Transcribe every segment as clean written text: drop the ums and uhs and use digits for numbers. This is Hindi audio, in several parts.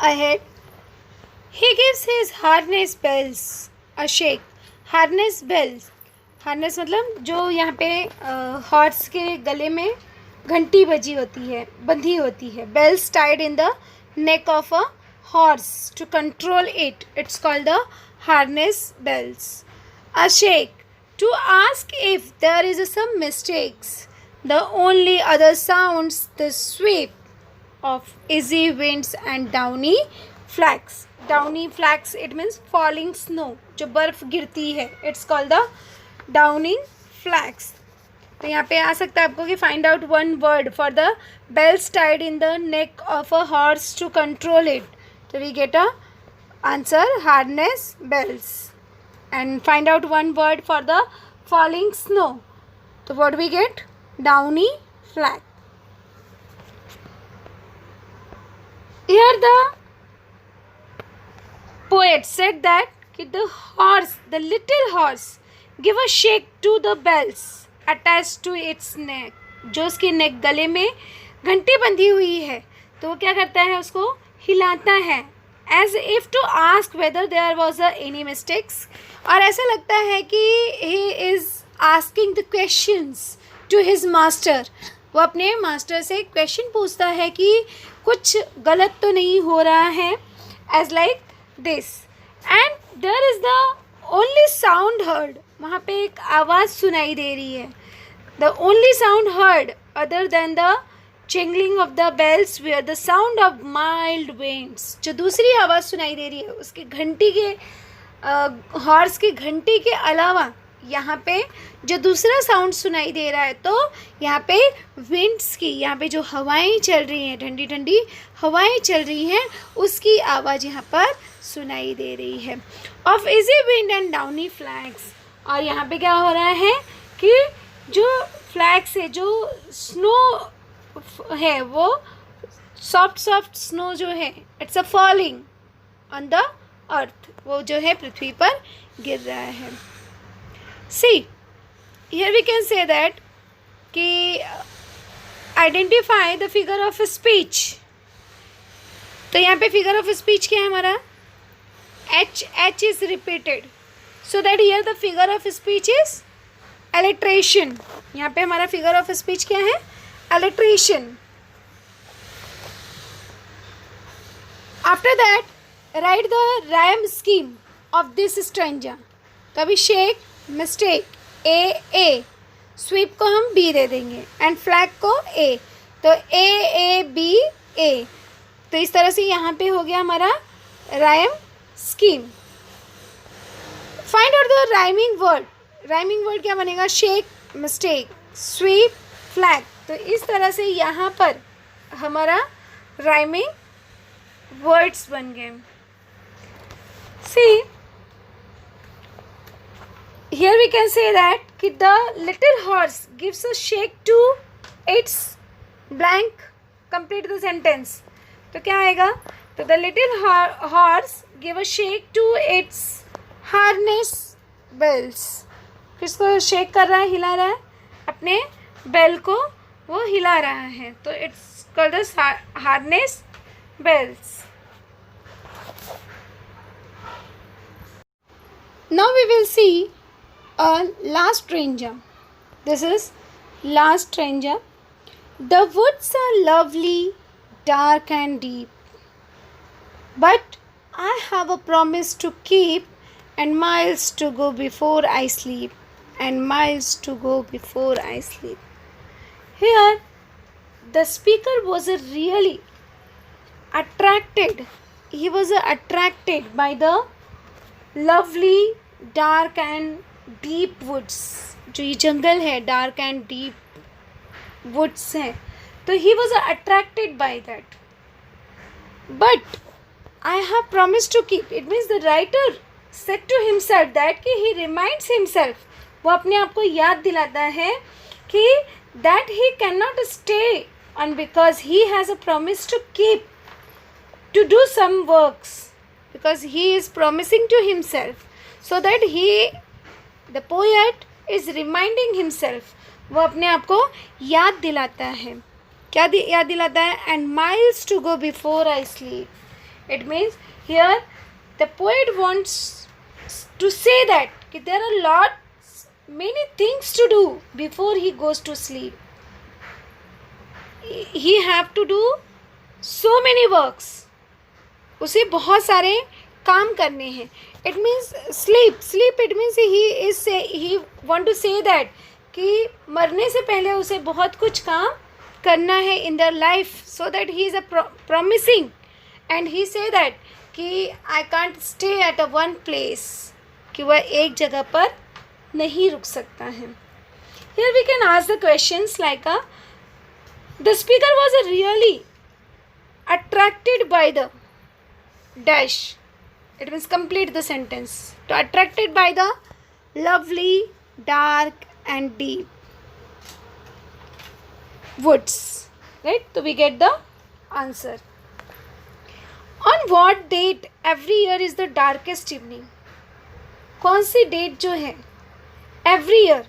ahead. He gives his harness bells a shake. Harness bells, harness मतलब जो यहाँ पे हॉर्स के गले में घंटी बजी होती है, बंधी होती है. Bells tied in the neck of a horse to control it. It's called the harness bells. A shake to ask if there is some mistakes. The only other sounds the sweep of easy winds and downy flags. Downy flags, it means falling snow, जो बर्फ गिरती है. It's called the downy flags. तो यहाँ पे आ सकता है आपको कि find out one word for the bells tied in the neck of a horse to control it. So we get a answer harness bells. And find out one word for the falling snow. So what we get? Downy flag. Here the poet said that the little horse give a shake to the bells attached to its neck. जो उसकी नेक गले में घंटी बंधी हुई है तो वो क्या करता है, उसको हिलाता है. As if to ask whether there was any mistakes. और ऐसा लगता है कि he is asking the questions to his master. वो अपने मास्टर से क्वेश्चन पूछता है कि कुछ गलत तो नहीं हो रहा है. As like this. And there is the only sound heard. वहाँ पे एक आवाज़ सुनाई दे रही है. The only sound heard other than the jingling of the bells were the sound of mild winds. जो दूसरी आवाज़ सुनाई दे रही है उसके घंटी के हॉर्स की घंटी के अलावा यहाँ पे जो दूसरा साउंड सुनाई दे रहा है, तो यहाँ पे विंड्स की, यहाँ पे जो हवाएं चल रही हैं, ठंडी ठंडी हवाएं चल रही हैं, उसकी आवाज़ यहाँ पर सुनाई दे रही है. Of easy wind and downy flakes. और यहाँ पे क्या हो रहा है कि जो फ्लैग्स है, जो स्नो है, वो सॉफ्ट सॉफ्ट स्नो जो है, it's a falling on the earth, वो जो है पृथ्वी पर गिर रहा है. See, here we can say that कि identify the figure of speech. तो यहाँ पे figure of speech क्या है हमारा? H is repeated. So that here the figure of speech is alliteration. यहाँ पे हमारा figure of speech क्या है? Alliteration. After that, write the rhyme scheme of this stanza. तो अभी shake, मिस्टेक ए, स्वीप को हम बी दे देंगे एंड फ्लैग को ए. तो ए बी ए. तो इस तरह से यहाँ पे हो गया हमारा rhyme scheme. Find out the rhyming word. Rhyming word क्या बनेगा? Shake, mistake, sweep, flake. तो इस तरह से यहाँ पर हमारा राइमिंग वर्ड्स बन गए. सी, here we can say that कि the little horse gives a shake to its blank. Complete the sentence. तो क्या आएगा? तो the little horse give a shake to its harness bells. किसको शेक कर रहा है, हिला रहा है? अपने बेल को वो हिला रहा है. तो it's called as harness bells. Now we will see a last stanza. This is last stanza. The woods are lovely, dark and deep, but I have a promise to keep, and miles to go before I sleep, and miles to go before I sleep. Here the speaker was really attracted. He was attracted by the lovely, dark and deep woods. जो ये जंगल है, डार्क एंड डीप वुड्स हैं, तो he was attracted by that. But I have promise to keep. It means the writer said to himself that कि ही रिमाइंड्स हिमसेल्फ, वो अपने आप को याद दिलाता है कि that he can not stay on because he has a promise to keep, to do some works, because he is promising to himself. So that he, the poet is reminding himself, वो अपने आप को याद दिलाता है. क्या याद दिलाता है? and miles to go before I sleep. It means here the poet wants to say that there are many things to do before he goes to sleep. He have to do so many works. उसे बहुत सारे काम करने हैं. It means sleep it means he want to say that कि मरने से पहले उसे बहुत कुछ काम करना है in their life, so that he is a promising, and he say that कि I can't stay at a one place, कि वह एक जगह पर नहीं रुक सकता है. Here we can ask the questions like the speaker was really attracted by the dash. It means complete the sentence. To attracted by the lovely, dark and deep woods. Right? So we get the answer. On what date every year is the darkest evening? कौन सी डेट जो है एवरी ईयर,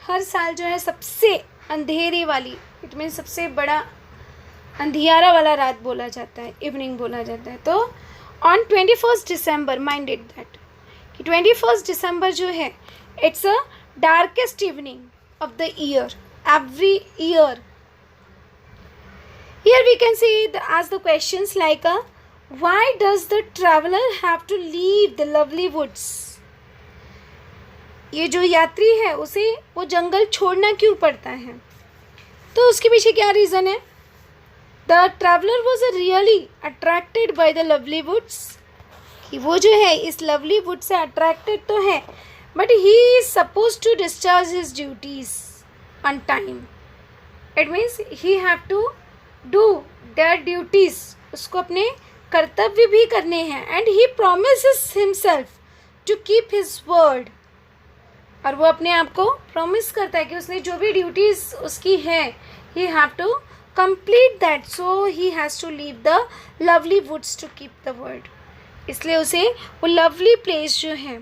हर साल जो है सबसे अंधेरे वाली, इट मीन सबसे बड़ा अंधियारा वाला रात बोला जाता है, इवनिंग बोला जाता है. तो ऑन 21 दिसंबर, माइंडेड दैट कि 21 दिसंबर जो है it's a darkest evening of the year, every year. Here we can see ask the questions like why does the traveler have to leave the lovely woods? ये जो यात्री है उसे वो जंगल छोड़ना क्यों पड़ता है? तो उसके पीछे क्या रीज़न है? The traveler was really attracted by the lovely woods. कि वो जो है इस lovely wood से attracted तो है, but he is supposed to discharge his duties on time. It means he have to do their duties. उसको अपने कर्तव्य भी करने हैं. And he promises himself to keep his word. और वो अपने आप को प्रॉमिस करता है कि उसने जो भी ड्यूटीज़ उसकी है he have to complete that, so he has to leave the lovely woods to keep the word. इसलिए उसे वो लवली प्लेस जो है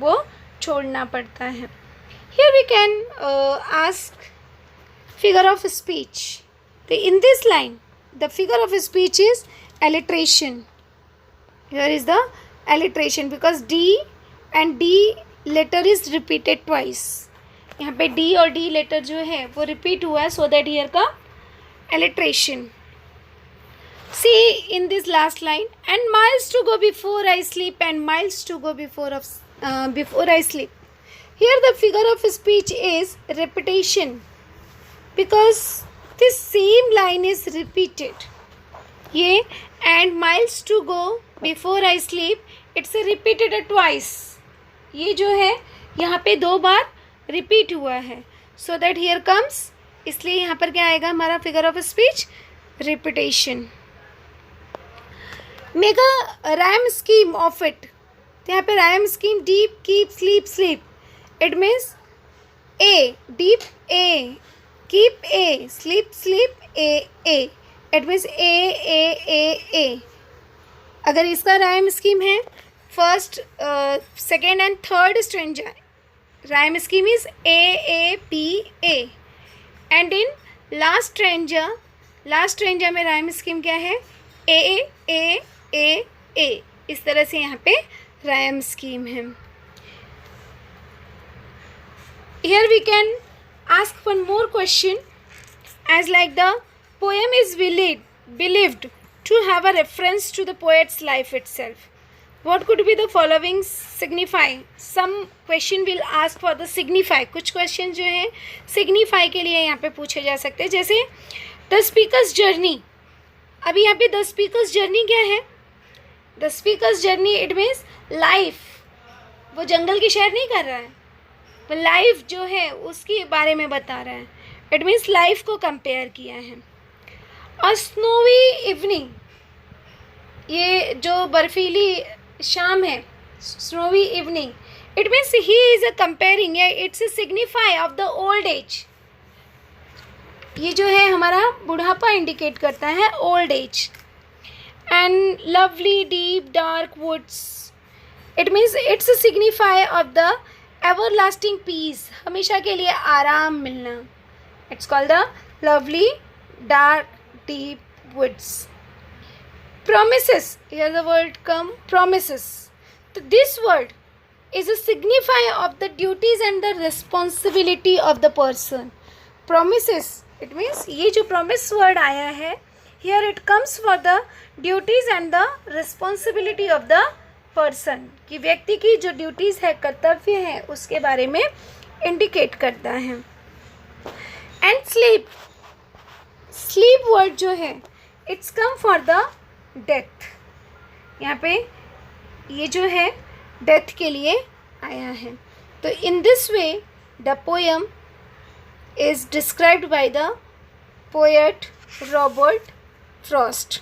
वो छोड़ना पड़ता है. Here we can ask figure of speech. तो in this line the figure of speech is alliteration. Here is the alliteration because D and D letter is repeated twice. यहाँ पे डी और डी लेटर जो है वो रिपीट हुआ है, सो दैट हियर का alliteration. See in this last line, and miles to go before I sleep, and miles to go before I sleep. Here the figure of speech is repetition because this same line is repeated. ये and miles to go before I sleep it's repeated twice. ये जो है यहाँ पे 2 बार रिपीट हुआ है, सो दैट हियर कम्स, इसलिए यहाँ पर क्या आएगा हमारा figure of speech? Repetition. Make a rhyme scheme of it. तो यहाँ पे rhyme scheme deep, keep, sleep, sleep. It means A deep, A keep, A sleep, sleep, A. It means A. अगर इसका राइम स्कीम है first, second and third stanza, rhyme scheme is A P A. And in last stanza में राइम स्कीम क्या है? ए. इस तरह से यहाँ पे राइम स्कीम है. Here we can ask one more question as like the poem is believed to have a reference to the poet's life itself. What could be the following signify? Some question will ask for the signify. कुछ question जो है signify के लिए यहाँ पे पूछे जा सकते हैं. जैसे the speaker's journey. अभी यहाँ पे the speaker's journey क्या है? The speaker's journey it means life. वो जंगल की सैर नहीं कर रहा है, वो लाइफ जो है उसके बारे में बता रहा है. इट मीन्स लाइफ को कंपेयर किया है. और स्नोवी इवनिंग, ये जो बर्फीली शाम है, snowy evening, it means he is a comparing, it's a signify of the old age. ये जो है हमारा बुढ़ापा इंडिकेट करता है, old age. And lovely deep dark woods, it means it's a signify of the everlasting peace, हमेशा के लिए आराम मिलना. It's called the lovely dark deep woods. promises, here the word come promises. So this word is a signifier of the duties and the responsibility of the person. Promises, it means ये जो promise word आया है, here it comes for the duties and the responsibility of the person, कि व्यक्ति की जो duties है, कर्तव्य है, उसके बारे में indicate करता है. And sleep, sleep word जो है, it's come for the death. यहाँ पे ये जो है डेथ के लिए आया है. तो in this way the poem is described by the poet Robert Frost.